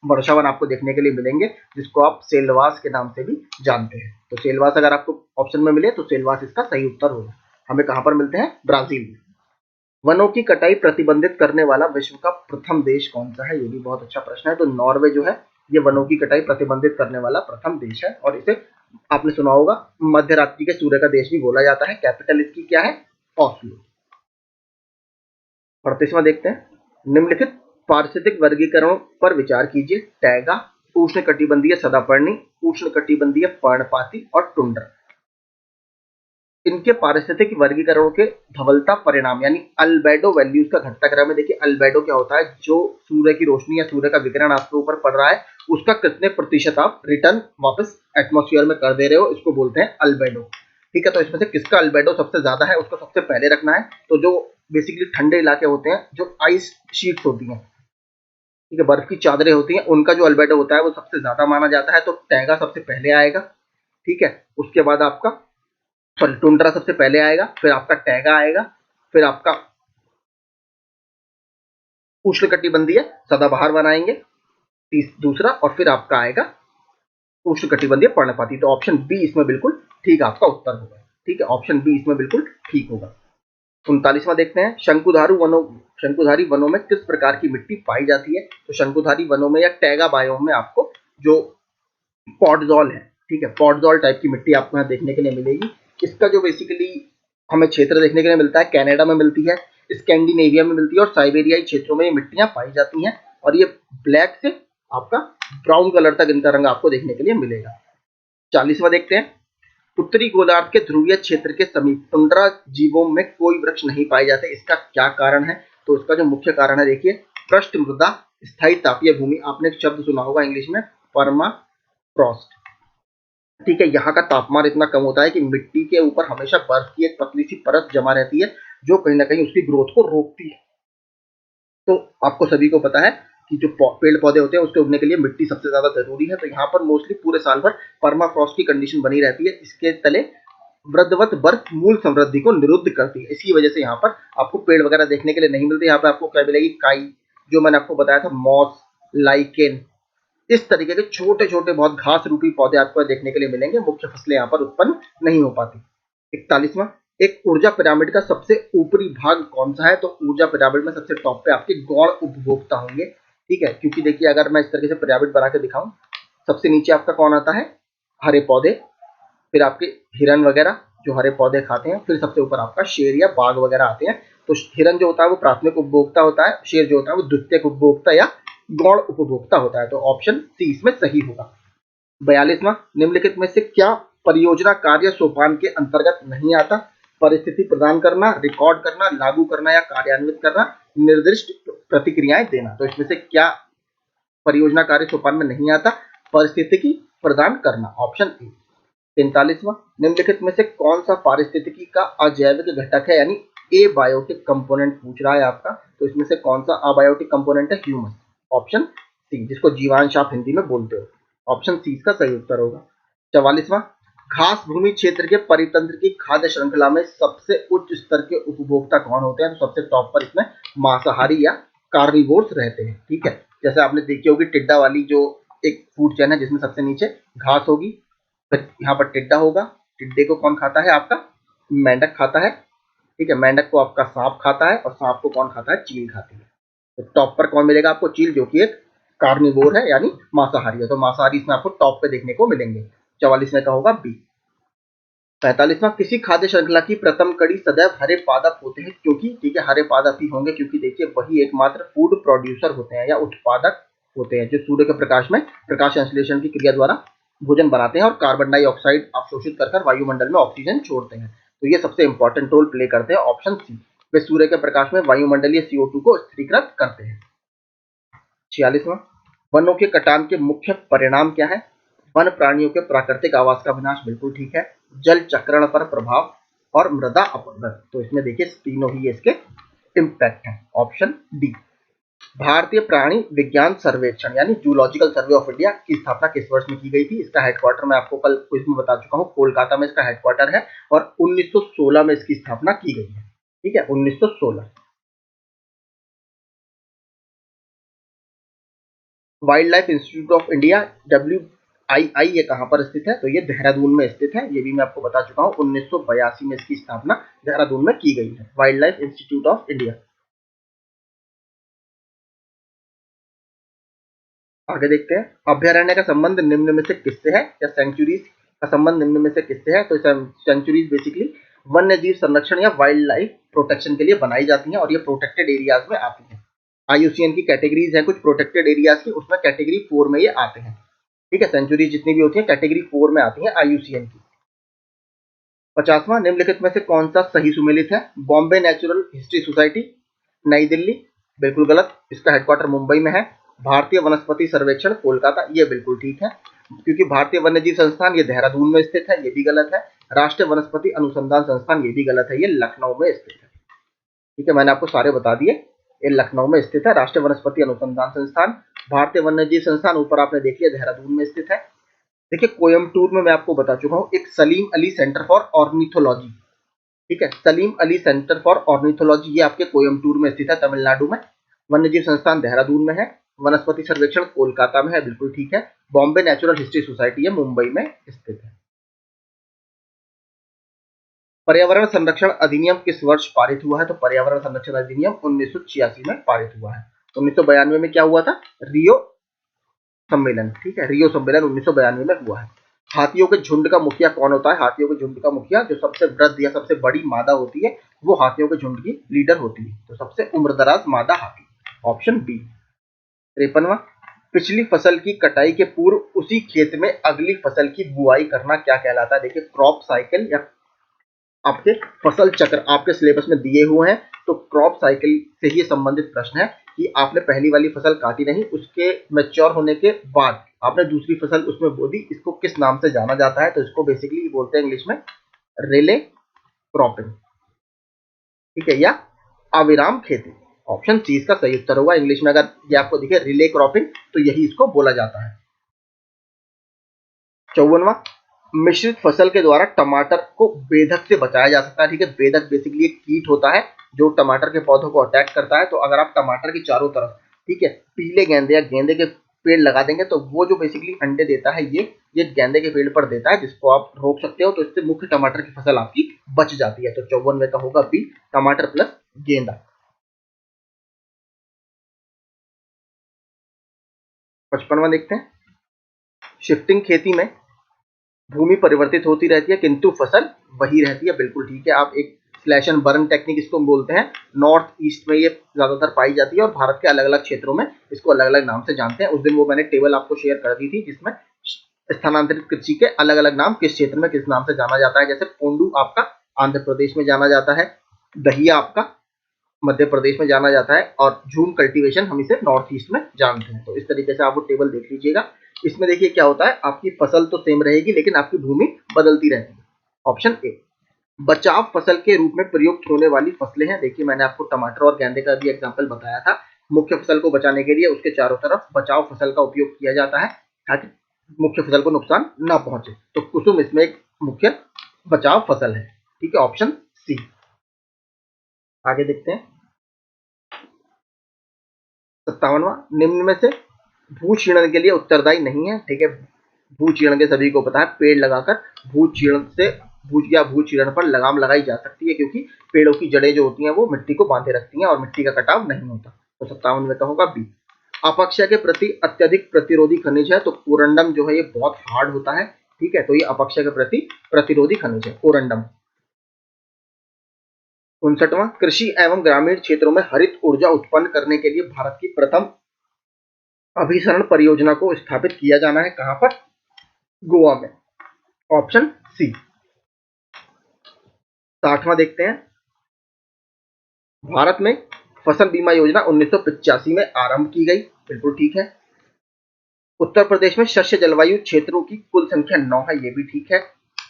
वर्षावन आपको देखने के लिए मिलेंगे, जिसको आप सेल्वास के नाम से भी जानते हैं। तो सेल्वास अगर आपको ऑप्शन में मिले तो सेल्वास इसका सही उत्तर होगा। हमें कहां पर मिलते हैं? ब्राजील में। वनों की कटाई प्रतिबंधित करने वाला विश्व का प्रथम देश कौन सा है? ये भी बहुत अच्छा प्रश्न है। तो नॉर्वे जो है ये वनों की कटाई प्रतिबंधित करने वाला प्रथम देश है, और इसे आपने सुना होगा मध्य रात्रि के सूर्य का देश भी बोला जाता है। कैपिटल इसकी क्या है? ऑस्लो। 38वां देखते हैं, निम्नलिखित पारिस्थितिक वर्गीकरणों पर विचार कीजिए। टैगा, उष्णकटिबंधीय सदापर्णी, उष्णकटिबंधीय पर्णपाती और टुंड्रा। इनके पारिस्थितिक वर्गीकरणों के धवलता परिणाम यानी अल्बेडो वैल्यूज का घटता क्रम है। देखिए अल्बेडो क्या होता है? जो सूर्य की रोशनी या सूर्य का विकिरण आपके ऊपर पड़ रहा है, उसका कितने प्रतिशत आप रिटर्न वापस एटमॉस्फेयर में कर दे रहे हो, इसको बोलते हैं अल्बेडो। ठीक है, तो इसमें से किसका अल्बेडो सबसे ज्यादा है उसको सबसे पहले रखना है। तो जो बेसिकली ठंडे इलाके होते हैं, जो आइस शीट्स होती हैं, ठीक है, बर्फ की चादरें होती हैं, उनका जो अल्बेडो होता है वो सबसे ज्यादा माना जाता है। तो टैगा सबसे पहले आएगा, ठीक है। उसके बाद आपका सॉरी टुंड्रा सबसे पहले आएगा, फिर आपका टैगा आएगा, फिर आपका उष्णकटिबंधीय सदाबहार बनाएंगे दूसरा, और फिर आपका आएगा उष्णकटिबंधीय पर्णपाती। तो ऑप्शन बी इसमें बिल्कुल ठीक आपका उत्तर होगा। ठीक है, ऑप्शन बी इसमें बिल्कुल ठीक होगा। 39वां देखते हैं, शंकुधारी वनों में किस प्रकार की मिट्टी पाई जाती है? तो शंकुधारी वनों में या टैगा बायोम में आपको जो पॉडजॉल है, ठीक है, पॉडजॉल टाइप की मिट्टी आपको यहाँ देखने के लिए मिलेगी। इसका जो बेसिकली हमें क्षेत्र देखने के लिए मिलता है, कनाडा में मिलती है, स्कैंडिनेविया में मिलती है, और साइबेरियाई क्षेत्रों में ये मिट्टियां पाई जाती हैं। और ये ब्लैक से आपका ब्राउन कलर तक इनका रंग आपको देखने के लिए मिलेगा। 40वां देखते हैं, उत्तरी गोलार्ध के ध्रुवीय क्षेत्र के समीप टुंड्रा जीवों में कोई वृक्ष नहीं पाए जाते, इसका क्या कारण है? तो इसका जो मुख्य कारण है, देखिए पृष्ठ मृदा स्थायी तापीय भूमि। आपने एक शब्द सुना होगा इंग्लिश में, परमाफ्रॉस्ट। ठीक है, यहाँ का तापमान इतना कम होता है कि मिट्टी के ऊपर हमेशा बर्फ की एक पतली सी परत जमा रहती है, जो कहीं ना कहीं उसकी ग्रोथ को रोकती है। तो आपको सभी को पता है कि जो पेड़ पौधे होते हैं उसके उगने के लिए मिट्टी सबसे ज्यादा जरूरी है। तो यहाँ पर मोस्टली पूरे साल भर परमाफ्रॉस्ट की कंडीशन बनी रहती है। इसके तले वृद्धवत बर्फ मूल समृद्धि को निरुद्ध करती है, इसी वजह से यहाँ पर आपको पेड़ वगैरह देखने के लिए नहीं मिलते। यहाँ पे आपको क्या मिलेगी? काई, जो मैंने आपको बताया था, मॉस, लाइकेन, इस तरीके के छोटे छोटे बहुत घास रूपी पौधे आपको देखने के लिए मिलेंगे। मुख्य फसलें यहाँ पर उत्पन्न नहीं हो पाती। 41वां, एक ऊर्जा पिरामिड का सबसे ऊपरी भाग कौन सा है? तो ऊर्जा पिरामिड में सबसे टॉप पे आपके गौण उपभोक्ता होंगे। ठीक है, क्योंकि देखिए अगर मैं इस तरीके से पिरामिड बना के दिखाऊं, सबसे नीचे आपका कौन आता है? हरे पौधे, फिर आपके हिरन वगैरह जो हरे पौधे खाते हैं, फिर सबसे ऊपर आपका शेर या बाघ वगैरह आते हैं। तो हिरन जो होता है वो प्राथमिक उपभोक्ता होता है, शेर जो होता है वो द्वितीयक उपभोक्ता या गौण उपभोक्ता होता है। तो ऑप्शन सी इसमें सही होगा। 42वां, निम्नलिखित में से क्या परियोजना कार्य सोपान के अंतर्गत नहीं आता? परिस्थिति प्रदान करना, रिकॉर्ड करना, लागू करना या कार्यान्वित करना, निर्दिष्ट प्रतिक्रियाएं देना। तो इसमें से क्या परियोजना कार्य सोपान में नहीं आता? परिस्थितिकी प्रदान करना, ऑप्शन ए। 43वां, निम्नलिखित में से कौन सा पारिस्थितिकी का अजैविक घटक है, यानी ए बायोटिक कंपोनेंट पूछ रहा है आपका। तो इसमें से कौन सा अबायोटिक कंपोनेंट है? ह्यूमस, ऑप्शन सी, जिसको जीवांश आप हिंदी में बोलते हो। ऑप्शन सी इसका सही उत्तर होगा। 44वां, घास भूमि क्षेत्र के परितंत्र की खाद्य श्रृंखला में सबसे उच्च स्तर के उपभोक्ता कौन होते हैं? तो सबसे टॉप पर इसमें मांसाहारी या कार्निवोर्स रहते हैं। ठीक है, जैसे आपने देखी होगी टिड्डा वाली जो एक फूड चेन है, जिसमें सबसे नीचे घास होगी, फिर यहाँ पर टिड्डा होगा। टिड्डे को कौन खाता है? आपका मेंढक खाता है। ठीक है, मेंढक को आपका सांप खाता है, और सांप को कौन खाता है? चील खाती है। तो टॉप पर कौन मिलेगा आपको? चील, जो कि एक कार्निवोर है यानी मांसाहारी है। तो मांसाहारी इसमें आपको टॉप पे देखने को मिलेंगे। 44 का होगा बी। 45वां, किसी खाद्य श्रृंखला की प्रथम कड़ी सदैव हरे पादप होते हैं, क्योंकि ठीक है हरे पादप ही होंगे, क्योंकि देखिए वही एकमात्र फूड प्रोड्यूसर होते हैं या उत्पादक होते हैं, जो सूर्य के प्रकाश में प्रकाश संश्लेषण की क्रिया द्वारा भोजन बनाते हैं और कार्बन डाइऑक्साइड अवशोषित कर वायुमंडल में ऑक्सीजन छोड़ते हैं। तो ये सबसे इंपॉर्टेंट रोल प्ले करते हैं, ऑप्शन सी। वे सूर्य के प्रकाश में वायुमंडलीय CO2 को स्थिरीकृत करते हैं। 46वां, वनों के कटान के मुख्य परिणाम क्या है? वन प्राणियों के प्राकृतिक आवास का विनाश, बिल्कुल ठीक है। जल चक्रण पर प्रभाव और मृदा अपरदन, तो इसमें देखिए तीनों ही इसके इम्पैक्ट है। Option D. भारतीय प्राणी विज्ञान सर्वेक्षण यानी जूलॉजिकल सर्वे ऑफ इंडिया की स्थापना किस वर्ष में की गई थी? इसका हेडक्वार्टर मैं आपको कल क्विज में बता चुका हूँ, कोलकाता में इसका हेडक्वार्टर है और 1916 में इसकी स्थापना की गई है। ठीक है, 1916। Wild life institute of India WII ये कहाँ पर स्थित है? तो ये देहरादून में स्थित है, ये भी मैं आपको बता चुका हूँ। 1982 में इसकी स्थापना देहरादून में की गई है, wild life institute of India. आगे देखते हैं, अभ्यारण्य का संबंध निम्न में से किससे है, या सेंचुरीज का संबंध निम्न में से किससे है? तो सेंचुरीज बेसिकली वन्य जीव संरक्षण या वाइल्ड लाइफ प्रोटेक्शन के लिए बनाई जाती हैं और ये प्रोटेक्टेड एरियाज में आती हैं। IUCN की कैटेगरीज है कुछ प्रोटेक्टेड एरियाज की, उसमें कैटेगरी 4 में ये आते हैं। ठीक है, सेंचुरी जितनी भी होती है कैटेगरी 4 में आती है IUCN की। 50वां, निम्नलिखित में से कौन सा सही सुमेलित है? बॉम्बे नेचुरल हिस्ट्री सोसाइटी, नई दिल्ली, बिल्कुल गलत, इसका हेडक्वार्टर मुंबई में है। भारतीय वनस्पति सर्वेक्षण, कोलकाता, ये बिल्कुल ठीक है, क्योंकि भारतीय वन्यजीव संस्थान ये देहरादून में स्थित है, ये भी गलत है। राष्ट्रीय वनस्पति अनुसंधान संस्थान, ये भी गलत है, ये लखनऊ में स्थित है। ठीक है, मैंने आपको सारे बता दिए, ये लखनऊ में स्थित है राष्ट्रीय वनस्पति अनुसंधान संस्थान। भारतीय वन्यजीव संस्थान ऊपर आपने देख लिया देहरादून में स्थित है। देखिए कोयम्बटूर में मैं आपको बता चुका हूँ एक Salim Ali centre for ornithology. ठीक है, Salim Ali centre for ornithology ये आपके कोयम्बटूर में स्थित है, तमिलनाडु में। वन्यजीव संस्थान देहरादून में है, वनस्पति सर्वेक्षण कोलकाता में है, बिल्कुल ठीक है। बॉम्बे नेचुरल हिस्ट्री सोसाइटी है, मुंबई में स्थित है। पर्यावरण संरक्षण अधिनियम किस वर्ष पारित हुआ है? तो पर्यावरण संरक्षण अधिनियम 1986 में पारित हुआ है। 1992 में क्या हुआ था? रियो सम्मेलन। ठीक है, रियो सम्मेलन 1992 में हुआ है। हाथियों के झुंड का मुखिया कौन होता है? हाथियों के झुंड का मुखिया जो सबसे वृद्ध या सबसे बड़ी मादा होती है वो हाथियों के झुंड की लीडर होती है, तो सबसे उम्रदराज मादा हाथी। Option B. 53वां, पिछली फसल की कटाई के पूर्व उसी खेत में अगली फसल की बुआई करना क्या कहलाता है? देखिए क्रॉप साइकिल या आपके फसल चक्र आपके सिलेबस में दिए हुए हैं, तो क्रॉप साइकिल से ही संबंधित प्रश्न है कि आपने पहली वाली फसल काटी नहीं, उसके मैच्योर होने के बाद आपने दूसरी फसल उसमें बो दी, इसको किस नाम से जाना जाता है? तो इसको बेसिकली बोलते हैं इंग्लिश में रिले क्रॉपिंग। ठीक है, या अविराम खेती। ऑप्शन सी इसका सही उत्तर होगा। इंग्लिश में अगर ये आपको दिखे रिले क्रॉपिंग तो यही इसको बोला जाता है। 54वां, मिश्रित फसल के द्वारा टमाटर को बेधक से बचाया जा सकता है। ठीक है, बेधक बेसिकली एक कीट होता है जो टमाटर के पौधों को अटैक करता है, तो अगर आप टमाटर की चारों तरफ ठीक है पीले गेंदे या गेंदे के पेड़ लगा देंगे तो वो जो बेसिकली अंडे देता है ये गेंदे के पेड़ पर देता है, जिसको आप रोक सकते हो, तो इससे मुख्य टमाटर की फसल आपकी बच जाती है। तो 54 का होगा बी, टमाटर प्लस गेंदा। 55वां देखते हैं, शिफ्टिंग खेती में भूमि परिवर्तित होती रहती है किंतु फसल वही रहती है, बिल्कुल ठीक है। आप एक स्लैश एंड बर्न टेक्निक इसको बोलते हैं, नॉर्थ ईस्ट में ये ज्यादातर पाई जाती है और भारत के अलग अलग क्षेत्रों में इसको अलग अलग नाम से जानते हैं। उस दिन वो मैंने टेबल आपको शेयर कर दी थी जिसमें स्थानांतरित कृषि के अलग अलग नाम किस क्षेत्र में किस नाम से जाना जाता है। जैसे पोंडू आपका आंध्र प्रदेश में जाना जाता है, दहिया आपका मध्य प्रदेश में जाना जाता है और झूम कल्टीवेशन हम इसे नॉर्थ ईस्ट में जानते हैं। तो इस तरीके से आप वो टेबल देख लीजिएगा। इसमें देखिए क्या होता है, आपकी फसल तो सेम रहेगी लेकिन आपकी भूमि बदलती रहती है। ऑप्शन ए, बचाव फसल के रूप में प्रयुक्त होने वाली फसलें हैं। देखिए मैंने आपको टमाटर और गेंदे का भी एग्जाम्पल बताया था। मुख्य फसल को बचाने के लिए उसके चारों तरफ बचाव फसल का उपयोग किया जाता है ताकि मुख्य फसल को नुकसान ना पहुंचे, तो कुसुम इसमें एक मुख्य बचाव फसल है। ठीक है, ऑप्शन सी। आगे देखते हैं 57वां, निम्न में से भूक्षीणन के लिए उत्तरदायी नहीं है। ठीक है, भूक्षीणन के सभी को पता है, पेड़ लगाकर भूक्षीणन से भूक्षीणन पर लगाम लगाई जा सकती है क्योंकि पेड़ों की जड़ें जो होती हैं वो मिट्टी को बांधे रखती हैं और मिट्टी का कटाव नहीं होता। तो 57 में का होगा बी। अपक्षय के प्रति अत्यधिक प्रतिरोधी खनिज है, तो कोरंडम जो है ये बहुत हार्ड होता है। ठीक है, तो ये अपक्षय के प्रति प्रतिरोधी खनिज है कोरंडम। 59वां, कृषि एवं ग्रामीण क्षेत्रों में हरित ऊर्जा उत्पन्न करने के लिए भारत की प्रथम अभिसरण परियोजना को स्थापित किया जाना है कहां पर? गोवा में। Option C. 60वां देखते हैं, भारत में फसल बीमा योजना 1985 में आरंभ की गई, बिल्कुल ठीक है। उत्तर प्रदेश में शस्य जलवायु क्षेत्रों की कुल संख्या 9 है, ये भी ठीक है।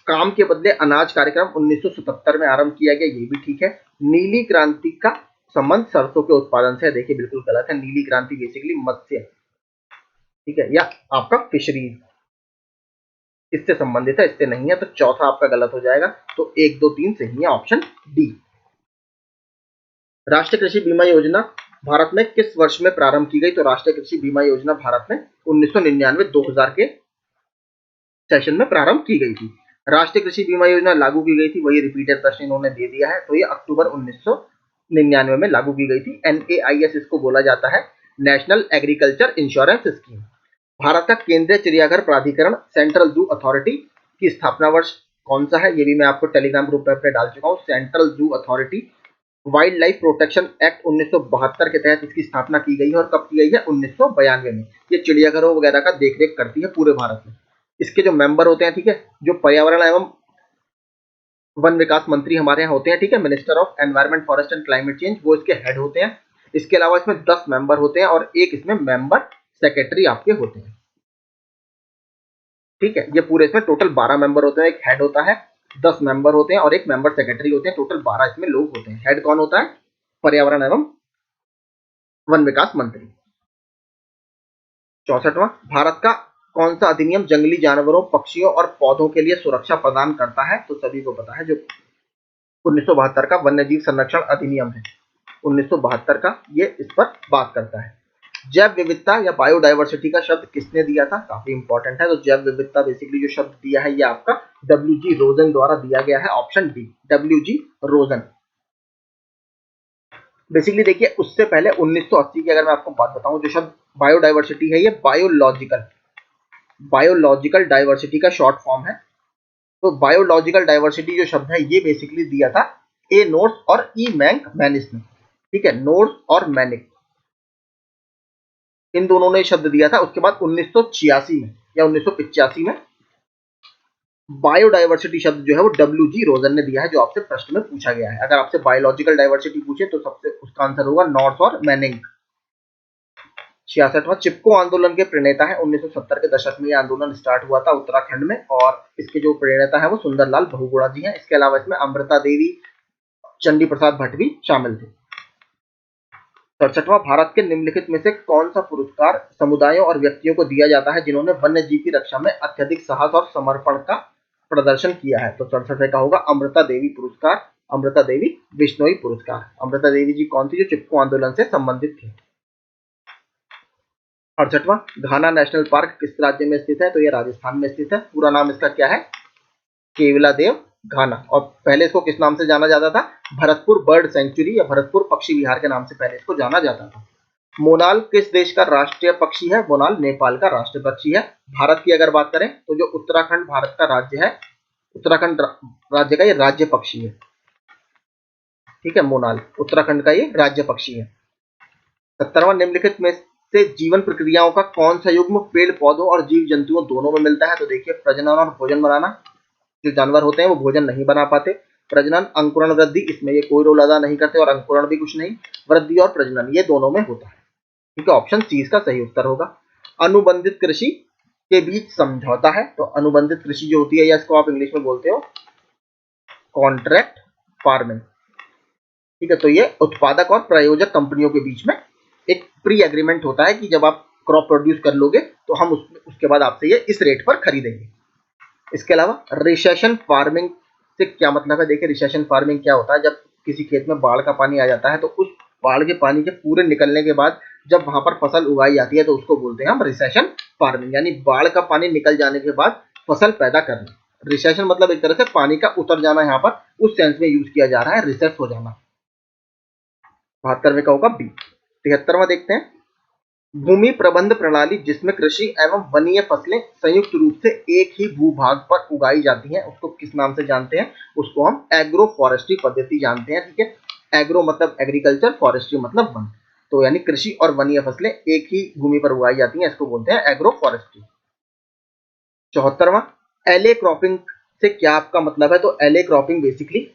काम के बदले अनाज कार्यक्रम 1977 में आरंभ किया गया, ये भी ठीक है। नीली क्रांति का संबंध सरसों के उत्पादन से है, देखिए बिल्कुल गलत है। नीली क्रांति बेसिकली मत्स्य, ठीक है, या आपका फिशरीज इससे संबंधित है, इससे नहीं है, तो चौथा आपका गलत हो जाएगा। तो 1 2 3 सही है, ऑप्शन डी। राष्ट्रीय कृषि बीमा योजना भारत में किस वर्ष में प्रारंभ की गई? तो राष्ट्रीय कृषि बीमा योजना भारत में 1999-2000 के सेशन में प्रारंभ की गई थी। राष्ट्रीय कृषि बीमा योजना लागू की गई थी, वही रिपीटेड प्रश्न इन्होंने दे दिया है, तो ये अक्टूबर 1999 में लागू की गई थी। NAIS इसको बोला जाता है, national agriculture insurance scheme. Bharat का केंद्रीय चिड़ियाघर प्राधिकरण सेंट्रल जू अथॉरिटी की स्थापना वर्ष कौन सा है? ये भी मैं आपको टेलीग्राम ग्रुप पे डाल चुका हूँ। Central zoo authority wild life protection act 1972 के तहत इसकी स्थापना की गई है, और कब की गई है? 1992 में। ये चिड़ियाघरों वगैरह का देखरेख करती है पूरे भारत में। इसके जो मेंबर होते हैं, ठीक है, जो पर्यावरण एवं वन विकास मंत्री हमारे यहाँ होते हैं, ठीक है, minister of environment forest and climate change, वो इसके हेड होते हैं। इसके अलावा इसमें 10 मेंबर होते हैं और एक इसमें मेंबर सेक्रेटरी आपके होते हैं, ठीक है। ये पूरे इसमें टोटल 12 मेंबर होते हैं, एक हेड होता है, 10 मेंबर होते हैं और एक मेंबर सेक्रेटरी होते हैं, टोटल 12 इसमें लोग होते हैं। हेड कौन होता है? पर्यावरण एवं वन विकास मंत्री। 64वां, भारत का कौन सा अधिनियम जंगली जानवरों, पक्षियों और पौधों के लिए सुरक्षा प्रदान करता है? तो सभी को पता है, जो 1972 का वन्य जीव संरक्षण अधिनियम है, 1972 का, ये इस पर बात करता है। जैव विविधता या बायोडायवर्सिटी का शब्द किसने दिया था? काफी इंपॉर्टेंट है। तो जैव विविधता बेसिकली जो शब्द दिया है, ये आपका WG रोजन द्वारा दिया गया है, ऑप्शन डी, WG रोजन। बेसिकली देखिए, उससे पहले 1980 की अगर मैं आपको बात बताऊं, जो शब्द बायोडायवर्सिटी है, ये बायोलॉजिकल डाइवर्सिटी का शॉर्ट फॉर्म है। तो बायोलॉजिकल डाइवर्सिटी जो शब्द है, ये बेसिकली दिया था ए नोर्स और ई मैंक मैनिस ने, ठीक है, नोर्स और मैनिक, इन दोनों ने शब्द दिया था। उसके बाद 1986 में या 1985 में बायोडायवर्सिटी शब्द जो है वो WG रोजन ने दिया है, जो आपसे प्रश्न में पूछा गया है। अगर आपसे बायोलॉजिकल डाइवर्सिटी पूछे तो सबसे उसका आंसर होगा नॉर्स और मैनिंग। 66वां, चिपको आंदोलन के प्रणेता है, 1970 के दशक में यह आंदोलन स्टार्ट हुआ था उत्तराखंड में, और इसके जो प्रणेता है वो सुंदरलाल बहुगुणा जी हैं। इसके अलावा इसमें अमृता देवी, चंडी प्रसाद भट्ट भी शामिल थे। 67वां, भारत के निम्नलिखित में से कौन सा पुरस्कार समुदायों और व्यक्तियों को दिया जाता है जिन्होंने वन्य जीव की रक्षा में अत्यधिक साहस और समर्पण का प्रदर्शन किया है? तो 67 का होगा अमृता देवी पुरस्कार, अमृता देवी बिश्नोई पुरस्कार। अमृता देवी जी कौन थी? जो चिपको आंदोलन से संबंधित थी। 68वां, घाना नेशनल पार्क किस राज्य में स्थित है? तो ये राजस्थान में स्थित है। पूरा नाम इसका क्या है? केवलादेव घाना। और पहले इसको किस नाम से जाना जाता था? भरतपुर बर्ड सेंचुरी या भरतपुर पक्षी विहार के नाम से पहले इसको जाना जाता था। मोनाल किस देश का राष्ट्रीय पक्षी है? मोनाल नेपाल का राष्ट्रीय पक्षी है। भारत की अगर बात करें तो जो उत्तराखंड भारत का राज्य है, उत्तराखंड राज्य का ये राज्य पक्षी है, ठीक है, मोनाल उत्तराखंड का ये राज्य पक्षी है। 70वां, निम्नलिखित में से जीवन प्रक्रियाओं का कौन सा युग्म पेड़ पौधों और जीव जंतुओं दोनों में मिलता है? तो देखिए, प्रजनन और भोजन बनाना। जो जानवर होते हैं वो भोजन नहीं बना पाते। प्रजनन, अंकुरण, वृद्धि, इसमें ये कोई रोल अदा नहीं करते, और अंकुरण भी कुछ नहीं, वृद्धि और प्रजनन ये दोनों में होता है, ठीक है, ऑप्शन सी इसका सही उत्तर होगा। अनुबंधित कृषि के बीच समझौता है, तो अनुबंधित कृषि जो होती है, या इसको आप इंग्लिश में बोलते हो कॉन्ट्रैक्ट फार्मिंग, ठीक है। तो ये उत्पादक और प्रायोजक कंपनियों के बीच में एक प्री एग्रीमेंट होता है कि जब आप क्रॉप प्रोड्यूस कर लोगे तो हम उसके बाद आपसे ये इस रेट पर खरीदेंगे। इसके अलावा रिसेशन फार्मिंग से क्या मतलब है? देखिए, रिसेशन फार्मिंग क्या होता है? जब किसी खेत में बाढ़ का पानी आ जाता है तो उस बाढ़ के पानी के पूरे निकलने के बाद जब वहां पर फसल उगाई जाती है तो उसको बोलते हैं हम रिसेशन फार्मिंग, यानी बाढ़ का पानी निकल जाने के बाद फसल पैदा करना। रिसेशन मतलब एक तरह से पानी का उतर जाना, यहाँ पर उस सेंस में यूज किया जा रहा है, रिसेस हो जाना। 72वें का होगा बी। 73वां देखते हैं, भूमि प्रबंध प्रणाली जिसमें कृषि एवं वनीय फसलें संयुक्त रूप से एक ही भूभाग पर उगाई जाती हैं, उसको किस नाम से जानते हैं? उसको हम एग्रो फॉरेस्ट्री पद्धति जानते हैं, ठीक है। एग्रो मतलब एग्रीकल्चर, फॉरेस्ट्री मतलब वन, तो यानी कृषि और वनीय फसलें एक ही भूमि पर उगाई जाती हैं, इसको बोलते हैं एग्रो फॉरेस्ट्री। 74वां, एले क्रॉपिंग से क्या आपका मतलब है? तो एले क्रॉपिंग बेसिकली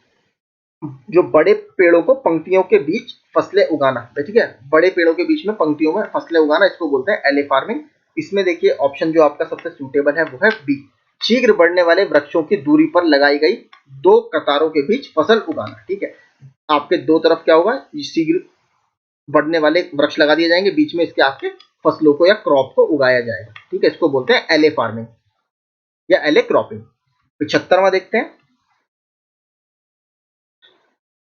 जो बड़े पेड़ों को पंक्तियों के बीच फसलें उगाना, ठीक है, बड़े पेड़ों के बीच में पंक्तियों में फसलें उगाना, इसको बोलते हैं एले फार्मिंग। इसमें देखिए ऑप्शन जो आपका सबसे सूटेबल है वो है बी, शीघ्र बढ़ने वाले वृक्षों की दूरी पर लगाई गई दो कतारों के बीच फसल उगाना। ठीक है, आपके दो तरफ क्या होगा, शीघ्र बढ़ने वाले वृक्ष लगा दिए जाएंगे, बीच में इसके आपके फसलों को या क्रॉप को उगाया जाएगा। ठीक है, इसको बोलते हैं एले फार्मिंग या एले क्रॉपिंग। 75वां देखते हैं,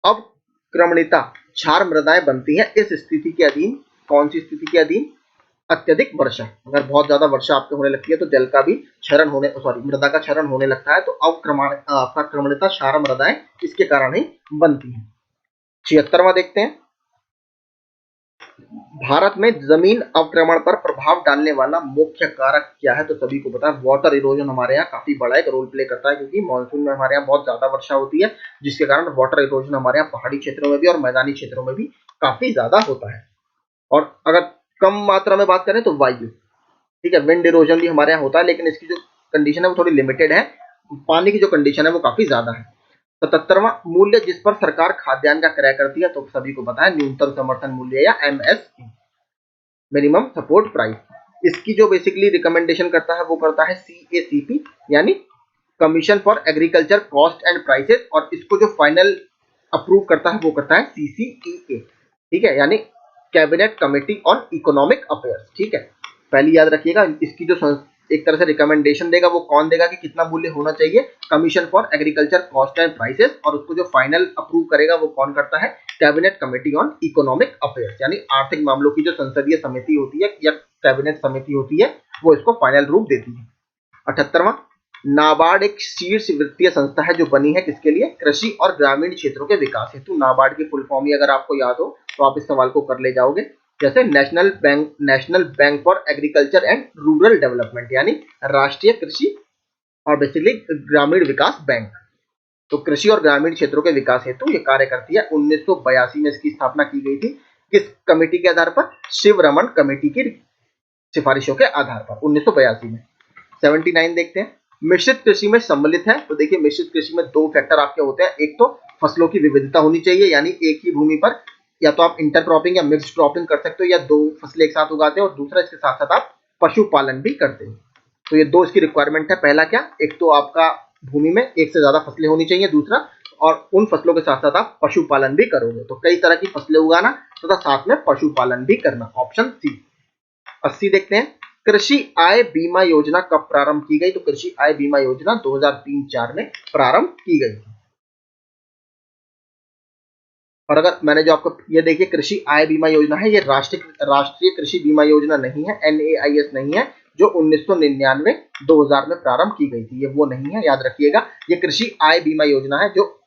अब क्रमणिता क्षार मृदाएं बनती हैं इस स्थिति के अधीन, कौन सी स्थिति के अधीन, अत्यधिक वर्षा, अगर बहुत ज्यादा वर्षा आपके होने लगती है तो जल का भी क्षरण होने, सॉरी मृदा का क्षरण होने लगता है, तो आपका क्रमणिता क्षार मृदाएं इसके कारण ही बनती है। 76वां देखते हैं, भारत में जमीन अवक्रमण पर प्रभाव डालने वाला मुख्य कारक क्या है, तो सभी को पता है वाटर इरोजन हमारे यहाँ काफी बड़ा एक रोल प्ले करता है, क्योंकि मानसून में हमारे यहाँ बहुत ज्यादा वर्षा होती है, जिसके कारण वाटर इरोजन हमारे यहाँ पहाड़ी क्षेत्रों में भी और मैदानी क्षेत्रों में भी काफी ज्यादा होता है। और अगर कम मात्रा में बात करें तो वायु, ठीक है, विंड इरोजन भी हमारे यहाँ होता है, लेकिन इसकी जो कंडीशन है वो थोड़ी लिमिटेड है, पानी की जो कंडीशन है वो काफी ज्यादा है। 77वां, मूल्य जिस पर सरकार खाद्यान्न का क्रय करती है, तो सभी को पता है न्यूनतम समर्थन मूल्य या एमएसपी, मिनिमम सपोर्ट प्राइस। इसकी जो बेसिकली रिकमेंडेशन करता है वो करता है सीएसीपी यानी commission for agriculture cost and prices, और इसको जो फाइनल अप्रूव करता है वो करता है सीसीईए। ठीक है, यानी cabinet committee on economic affairs. ठीक है, पहले याद रखिएगा, इसकी जो एक तरह से रिकमेंडेशन देगा वो कौन देगा कि कितना मूल्य होना चाहिए, commission for agriculture cost and prices, और उसको जो फाइनल अप्रूव करेगा वो कौन करता है, cabinet committee on economic affairs, यानी आर्थिक मामलों की जो संसदीय समिति होती है या कैबिनेट समिति होती है वो इसको फाइनल रूप देती है। 78वां, नाबार्ड एक शीर्ष वित्तीय संस्था है जो बनी है किसके लिए, कृषि और ग्रामीण क्षेत्रों के विकास हेतु। नाबार्ड की फुल फॉर्म ही अगर आपको याद हो तो आप इस सवाल को कर ले जाओगे, जैसे national bank for agriculture and rural development, यानी राष्ट्रीय कृषि और बेसिकली ग्रामीण विकास बैंक। तो कृषि और ग्रामीण क्षेत्रों के विकास हेतु ये कार्य करती है। 1982 में इसकी स्थापना की गई थी, किस कमेटी के आधार पर, शिव रमन कमेटी की सिफारिशों के आधार पर 1982 में। 79 देखते हैं, मिश्रित कृषि में सम्मिलित है, तो देखिए मिश्रित कृषि में दो फैक्टर आपके होते हैं, एक तो फसलों की विविधता होनी चाहिए, यानी एक ही भूमि पर या तो आप इंटरक्रॉपिंग या मिक्स्ड क्रॉपिंग कर सकते हो या दो फसलें एक साथ उगाते हो, और दूसरा इसके साथ साथ आप पशुपालन भी करते हो। तो ये दो इसकी रिक्वायरमेंट है, पहला क्या, एक तो आपका भूमि में एक से ज्यादा फसलें होनी चाहिए, दूसरा और उन फसलों के साथ साथ आप पशुपालन भी करोगे, तो कई तरह की फसलें उगाना तथा साथ में पशुपालन भी करना, ऑप्शन सी। 80 देखते हैं, कृषि आय बीमा योजना कब प्रारंभ की गई, तो कृषि आय बीमा योजना 2003-04 में प्रारंभ की गई थी। और अगर मैंने जो आपको ये देखिए कृषि आय बीमा योजना है, ये राष्ट्रीय कृषि बीमा योजना नहीं है, NAIS नहीं है, जो 1999-2000 में प्रारंभ की गई थी, ये वो नहीं है, याद रखिएगा। ये कृषि आय बीमा योजना है जो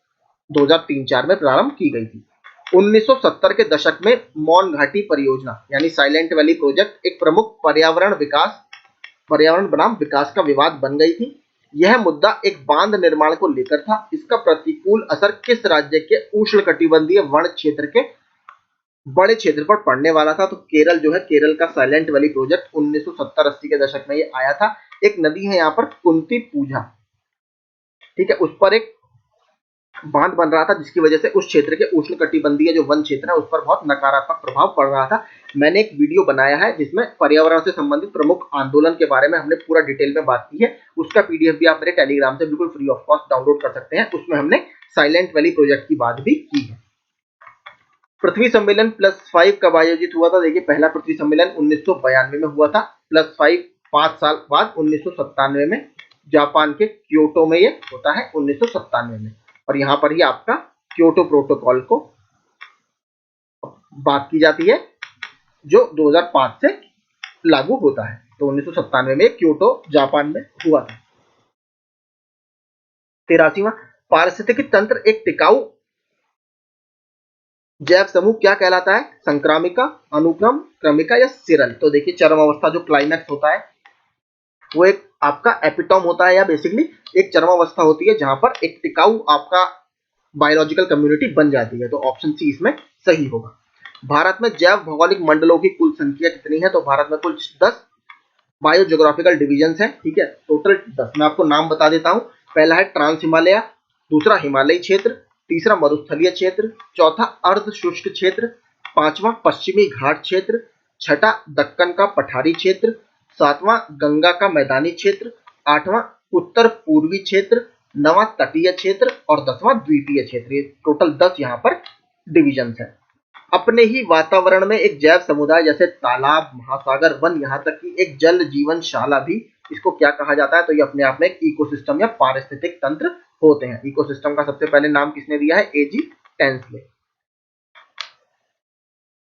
2003-04 में प्रारंभ की गई थी। 1970 के दशक में मौन घाटी परियोजना यानी साइलेंट वैली प्रोजेक्ट एक प्रमुख पर्यावरण बनाम विकास का विवाद बन गई थी। यह मुद्दा एक बांध निर्माण को लेकर था। इसका प्रतिकूल असर किस राज्य के उष्णकटिबंधीय वन क्षेत्र के बड़े क्षेत्र पर पड़ने वाला था, तो केरल जो है, केरल का साइलेंट वैली प्रोजेक्ट 1970-80 के दशक में ये आया था। एक नदी है यहाँ पर कुंती पूजा, ठीक है, उस पर एक बांध बन रहा था, जिसकी वजह से उस क्षेत्र के उष्णकटिबंधीय जो वन क्षेत्र है उस पर बहुत नकारात्मक प्रभाव पड़ रहा था। मैंने एक वीडियो बनाया है जिसमें पर्यावरण से संबंधित प्रमुख आंदोलन के बारे में हमने पूरा डिटेल में बात की है, उसका पीडीएफ भी आप मेरे टेलीग्राम से बिल्कुल फ्री ऑफ कॉस्ट डाउनलोड कर सकते हैं। उसमें हमने साइलेंट वैली प्रोजेक्ट की बात भी की है। पृथ्वी सम्मेलन +5 कब आयोजित हुआ था, देखिए पहला पृथ्वी सम्मेलन 1992 में हुआ था, +5 5 साल बाद 1997 में जापान के क्योटो में ये होता है 1997 में, और यहाँ पर ही आपका क्योटो प्रोटोकॉल को बात की जाती है जो 2005 से लागू होता है। तो 1997 में क्योटो जापान में हुआ था। 83वां, पारिस्थितिकी तंत्र एक टिकाऊ जैव समूह क्या कहलाता है, संक्रामिका, अनुक्रम, क्रमिका या सिरल। तो देखिए चरम अवस्था जो क्लाइमैक्स होता है वो एक आपका एपिटॉम होता है, या बेसिकली एक चरम अवस्था होती है जहां पर एक टिकाऊ आपका बायोलॉजिकल कम्युनिटी बन जाती है, तो ऑप्शन सी इसमें सही होगा। भारत में जैव भौगोलिक मंडलों की कुल संख्या कितनी है, तो भारत में कुल 10 बायोजियोग्राफिकल डिविजन्स हैं, ठीक है, टोटल 10। मैं आपको नाम बता देता हूं, पहला है ट्रांस हिमालय, दूसरा हिमालयी क्षेत्र, तीसरा मरुस्थलीय क्षेत्र, चौथा अर्ध शुष्क क्षेत्र, पांचवा पश्चिमी घाट क्षेत्र, छठा दक्कन का पठारी क्षेत्र, सातवां गंगा का मैदानी क्षेत्र, आठवां उत्तर पूर्वी क्षेत्र, नवां तटीय क्षेत्र और 10वां द्वीपीय क्षेत्र। ये टोटल 10 यहाँ पर डिविजन है। अपने ही वातावरण में एक जैव समुदाय जैसे तालाब, महासागर, वन, यहाँ तक कि एक जल जीवनशाला भी, इसको क्या कहा जाता है, तो ये अपने आप में एक इकोसिस्टम या पारिस्थितिक तंत्र होते हैं। इकोसिस्टम का सबसे पहले नाम किसने दिया है, एजी टेंसले।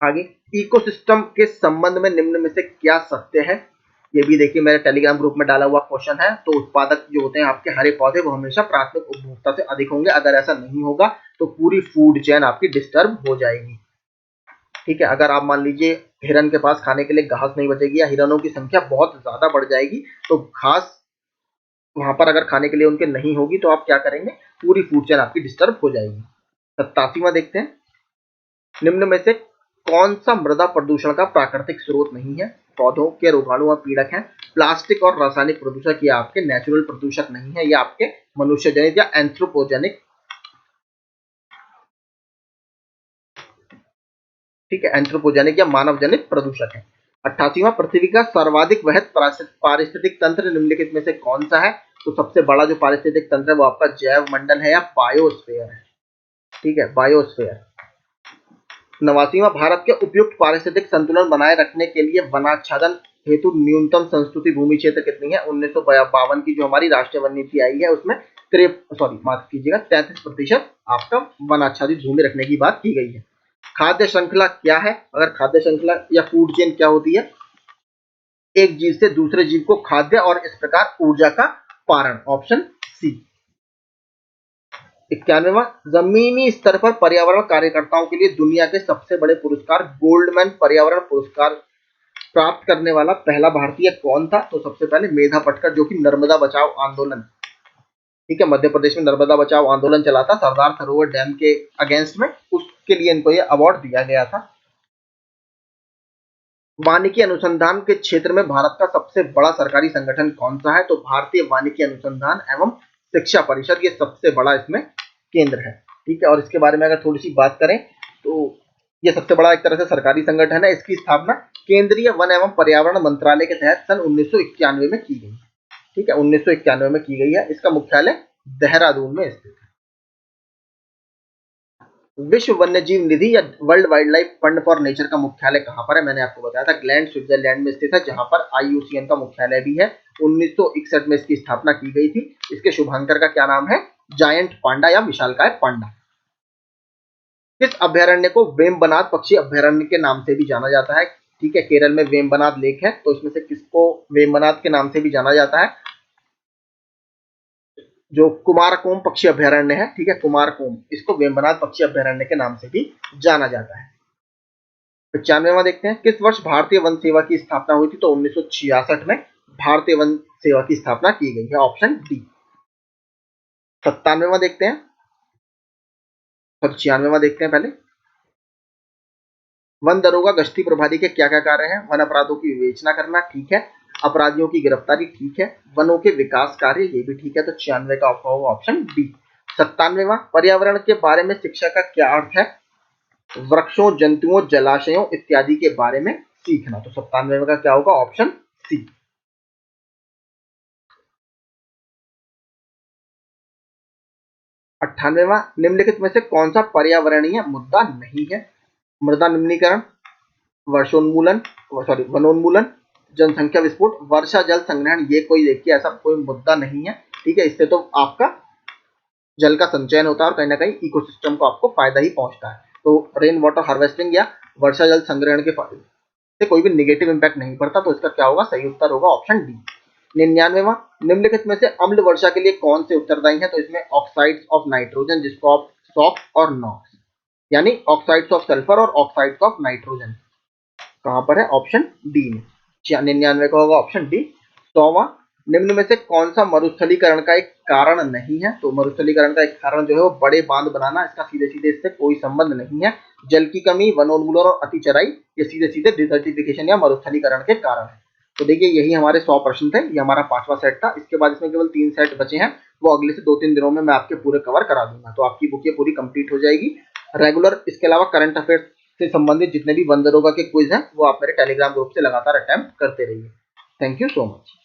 आगे, इकोसिस्टम के संबंध में निम्न में से क्या सत्य है, ये भी देखिए मेरे टेलीग्राम ग्रुप में डाला हुआ क्वेश्चन है। तो उत्पादक जो होते हैं आपके हरे पौधे, वो हमेशा प्राथमिक उपभोक्ता से अधिक होंगे। अगर ऐसा नहीं होगा तो पूरी फूड चेन आपकी डिस्टर्ब हो जाएगी। ठीक है, अगर आप मान लीजिए हिरन के पास खाने के लिए घास नहीं बचेगी या हिरनों की संख्या बहुत ज्यादा बढ़ जाएगी, तो घास वहां पर अगर खाने के लिए उनके नहीं होगी तो आप क्या करेंगे, पूरी फूड चेन आपकी डिस्टर्ब हो जाएगी। 87वां देखते हैं, निम्न में से कौन सा मृदा प्रदूषण का प्राकृतिक स्रोत नहीं है। पौधों के रोगाणु और पीड़क हैं। प्लास्टिक और रासायनिक प्रदूषक ये आपके नेचुरल प्रदूषक नहीं है, ये आपके मनुष्य जनित या एंथ्रोपोजेनिक, ठीक है, एंथ्रोपोजेनिक या मानव जनित प्रदूषक है। 88वां, पृथ्वी का सर्वाधिक वृहद पारिस्थितिक तंत्र निम्नलिखित में से कौन सा है। तो सबसे बड़ा जो पारिस्थितिक तंत्र है वो आपका जैव मंडल है या बायोस्फीयर है। ठीक है, बायोस्फीयर। 89वां, भारत के उपयुक्त पारिस्थितिक संतुलन बनाए रखने के लिए वनाच्छादन हेतु न्यूनतम संस्तुति भूमि क्षेत्र कितनी है। 1952 की जो हमारी राष्ट्रीय वन नीति आई है उसमें माफ कीजिएगा 33% आपका वनाच्छादित भूमि रखने की बात की गई है। खाद्य श्रृंखला क्या है, अगर खाद्य श्रृंखला या फूड चेन क्या होती है, एक जीव से दूसरे जीव को खाद्य और इस प्रकार ऊर्जा का पारण, ऑप्शन सी। 91वां, जमीनी स्तर पर पर्यावरण कार्यकर्ताओं के लिए दुनिया के सबसे बड़े पुरस्कार गोल्डमैन पर्यावरण पुरस्कार प्राप्त करने वाला पहला भारतीय कौन था। तो सबसे पहले मेधा पटकर, जो कि नर्मदा बचाओ आंदोलन, ठीक है, मध्य प्रदेश में नर्मदा बचाओ आंदोलन चला था सरदार सरोवर डैम के अगेंस्ट में, उसके लिए इनको यह अवार्ड दिया गया था। वानिकी अनुसंधान के क्षेत्र में भारत का सबसे बड़ा सरकारी संगठन कौन सा है। तो भारतीय वानिकी अनुसंधान एवं शिक्षा परिषद, ये सबसे बड़ा इसमें केंद्र है। ठीक है, और इसके बारे में अगर थोड़ी सी बात करें तो ये सबसे बड़ा एक तरह से सरकारी संगठन है। इसकी स्थापना केंद्रीय वन एवं पर्यावरण मंत्रालय के तहत सन 1991 में की गई। ठीक है, 1991 में की गई है। इसका मुख्यालय देहरादून में स्थित है। विश्व वन्यजीव निधि या world wild life fund for nature का मुख्यालय कहां पर है, मैंने आपको बताया था ग्लैंड स्विट्जरलैंड में स्थित है, जहां पर IUCN का मुख्यालय भी है। 1961 में इसकी स्थापना की गई थी। इसके शुभांकर का क्या नाम है, जायंट पांडा या विशालकाय पांडा। इस अभ्यारण्य को वेम्बनाड पक्षी अभ्यारण्य के नाम से भी जाना जाता है। ठीक है, केरल में वेम्बनाड लेक है, तो इसमें से किसको वेम्बनाड के नाम से भी जाना जाता है, जो कुमारकोम पक्षी अभ्यारण्य है। ठीक है, कुमारकोम, इसको वेम्बनाड पक्षी अभ्यारण्य के नाम से भी जाना जाता है। 95वां देखते हैं, किस वर्ष भारतीय वन सेवा की स्थापना हुई थी। तो 1966 में भारतीय वन सेवा की स्थापना की गई है, ऑप्शन डी। 97वां देखते हैं, 96वां देखते हैं पहले। वन दरोगा गश्ती प्रभारी के क्या क्या कार्य हैं। वन अपराधों की विवेचना करना, ठीक है, अपराधियों की गिरफ्तारी, ठीक है, वनों के विकास कार्य, ये भी ठीक है। तो 96 का होगा ऑप्शन डी। 97वां, पर्यावरण के बारे में शिक्षा का क्या अर्थ है। वृक्षों, जंतुओं, जलाशयों इत्यादि के बारे में सीखना। तो 97 का क्या होगा, ऑप्शन सी। 98वां, निम्नलिखित में से कौन सा पर्यावरणीय मुद्दा नहीं है। मृदा निम्नीकरण, वर्षोन्मूलन, वनोन्मूलन, जनसंख्या विस्फोट, वर्षा जल संग्रहण, ये कोई देखिए ऐसा कोई मुद्दा नहीं है। ठीक है, इससे तो आपका जल का संचयन होता है और कहीं ना कहीं इकोसिस्टम को आपको फायदा ही पहुंचता है। तो रेन वाटर हार्वेस्टिंग या वर्षा जल संग्रहण के से कोई भी नेगेटिव इंपैक्ट नहीं पड़ता। तो इसका क्या होगा, सही उत्तर होगा ऑप्शन डी। 99वां, निम्नलिखित में से अम्ल वर्षा के लिए कौन से उत्तरदायी है। तो इसमें ऑक्साइड्स ऑफ नाइट्रोजन, जिसको आप सॉक्स और नॉक्स, यानी ऑक्साइड्स ऑफ सल्फर और ऑक्साइड्स ऑफ नाइट्रोजन, कहां पर है, ऑप्शन डी में। 99 का होगा ऑप्शन डी। 100वां, निम्न में से कौन सा मरुस्थलीकरण का एक कारण नहीं है। तो मरुस्थलीकरण का एक कारण जो है वो बड़े बांध बनाना, इसका सीधे सीधे इससे कोई संबंध नहीं है। जल की कमी, वनोन्मूलन और अति चराई, ये सीधे सीधे डिजर्टिफिकेशन या मरुस्थलीकरण के कारण है। तो देखिए यही हमारे 100 प्रश्न थे, ये हमारा 5वां सेट था। इसके बाद इसमें केवल 3 सेट बचे हैं, वो अगले से 2-3 दिनों में मैं आपके पूरे कवर करा दूंगा। तो आपकी बुक ये पूरी कंप्लीट हो जाएगी। रेगुलर इसके अलावा करंट अफेयर्स से संबंधित जितने भी वन दरोगा के क्विज हैं वो आप मेरे टेलीग्राम ग्रुप से लगातार अटेम्प्ट करते रहिए। Thank you so much.